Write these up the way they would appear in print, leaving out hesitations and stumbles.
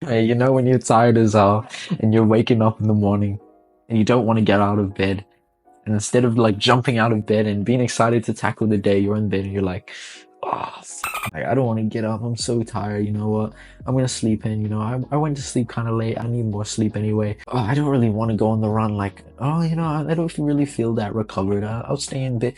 Hey, you know when you're tired as hell and you're waking up in the morning and you don't want to get out of bed, and instead of like jumping out of bed and being excited to tackle the day, you're in bed and you're like, oh, I don't want to get up. I'm so tired. You know what? I'm gonna sleep in. I went to sleep kind of late. I need more sleep anyway. Oh, I don't really want to go on the run. Like, oh, I don't really feel that recovered. I'll stay in bed.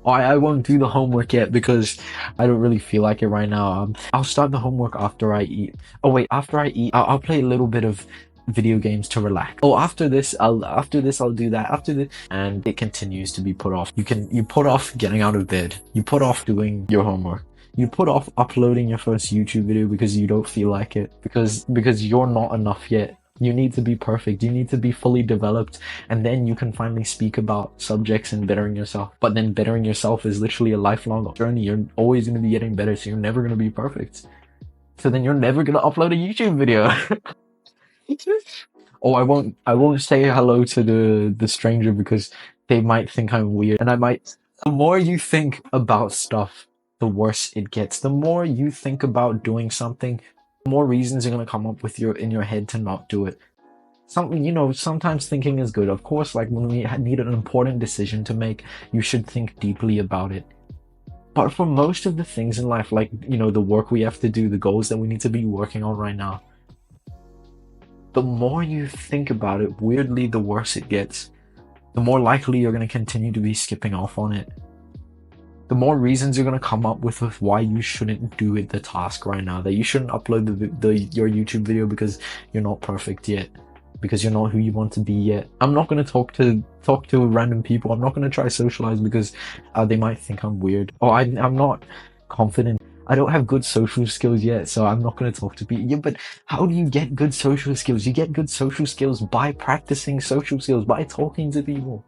Oh, I won't do the homework yet because I don't really feel like it right now. I'll start the homework after I eat. Oh wait, after I eat, I'll play a little bit of video games to relax. Oh, after this I'll do that. After this, and it continues to be put off. You put off getting out of bed. You put off doing your homework. You put off uploading your first YouTube video because you don't feel like it. Because you're not enough yet. You need to be perfect. You need to be fully developed, and then you can finally speak about subjects and bettering yourself. But then bettering yourself is literally a lifelong journey. You're always going to be getting better, so you're never going to be perfect. So then you're never going to upload a YouTube video. Oh, I won't say hello to the stranger because they might think I'm weird, and I might. The more you think about stuff, the worse it gets. The more you think about doing something, more reasons are gonna come up with in your head to not do it. Something, sometimes thinking is good. Of course, like when we need an important decision to make, you should think deeply about it. But for most of the things in life, like, the work we have to do, the goals that we need to be working on right now, the more you think about it, weirdly, the worse it gets. The more likely you're going to continue to be skipping off on it. The more reasons you're going to come up with why you shouldn't do it, the task right now, that you shouldn't upload your YouTube video because you're not perfect yet, because you're not who you want to be yet. I'm not going to talk to random people. I'm not going to try socialize because they might think I'm weird. Or I'm not confident. I don't have good social skills yet, so I'm not going to talk to people. Yeah, but how do you get good social skills? You get good social skills by practicing social skills, by talking to people.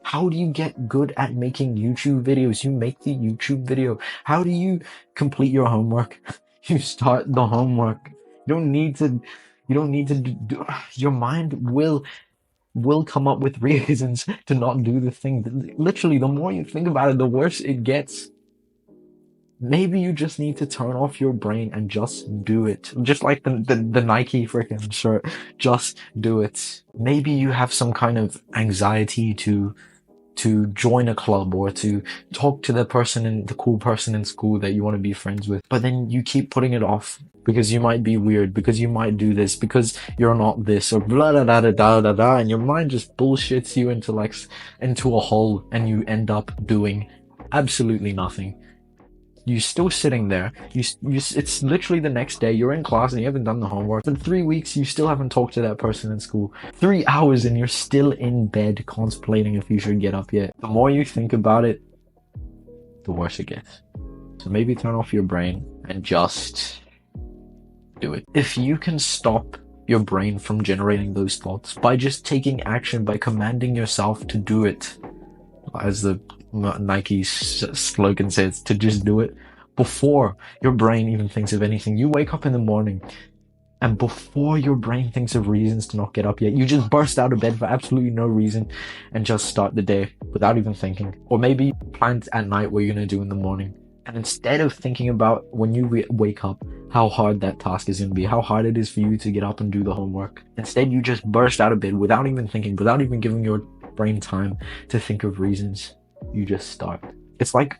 How do you get good at making YouTube videos? You make the YouTube video. How do you complete your homework? You start the homework. You don't need to your mind will come up with reasons to not do the thing. Literally, the more you think about it, the worse it gets. Maybe you just need to turn off your brain and just do it. Just like the Nike freaking shirt. Just do it. Maybe you have some kind of anxiety to join a club or to talk to the cool person in school that you want to be friends with. But then you keep putting it off because you might be weird, because you might do this, because you're not this, or blah da da da da da da, and your mind just bullshits you into a hole, and you end up doing absolutely nothing. You're still sitting there. It's literally the next day. You're in class and you haven't done the homework. In 3 weeks, you still haven't talked to that person in school. 3 hours and you're still in bed contemplating if you should get up yet. The more you think about it, the worse it gets. So maybe turn off your brain and just do it. If you can stop your brain from generating those thoughts by just taking action, by commanding yourself to do it, as the Nike slogan says, to just do it before your brain even thinks of anything. You wake up in the morning and before your brain thinks of reasons to not get up yet, you just burst out of bed for absolutely no reason and just start the day without even thinking. Or maybe plan at night what you're going to do in the morning. And instead of thinking about when you wake up, how hard that task is going to be, how hard it is for you to get up and do the homework, instead you just burst out of bed without even thinking, without even giving your brain time to think of reasons. You just start. It's like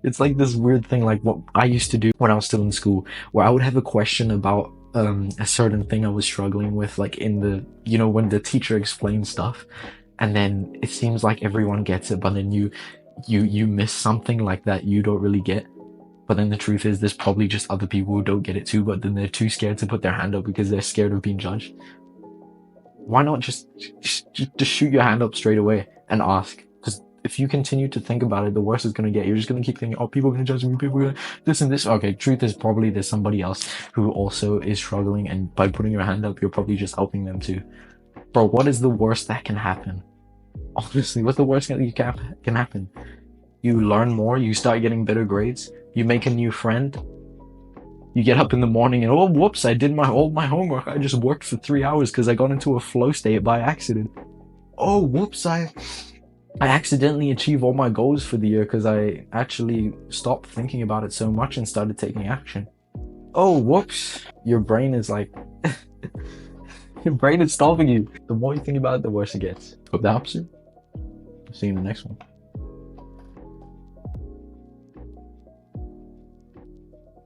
it's like this weird thing, like what I used to do when I was still in school, where I would have a question about a certain thing I was struggling with, like in the when the teacher explains stuff, and then it seems like everyone gets it, but then you miss something like that you don't really get. But then the truth is there's probably just other people who don't get it too, but then they're too scared to put their hand up because they're scared of being judged. Why not just shoot your hand up straight away and ask? Because if you continue to think about it, the worse it's going to get. You're just going to keep thinking, oh, people are going to judge me, people are going to this and this. Okay, truth is probably there's somebody else who also is struggling, and by putting your hand up, you're probably just helping them too. Bro, what is the worst that can happen? Honestly, what's the worst that can happen? You learn more, you start getting better grades, you make a new friend, you get up in the morning and, oh, whoops, I did all my homework. I just worked for 3 hours because I got into a flow state by accident. Oh, whoops, I accidentally achieved all my goals for the year because I actually stopped thinking about it so much and started taking action. Oh, whoops. Your brain is like, your brain is stopping you. The more you think about it, the worse it gets. Hope that helps you. See you in the next one.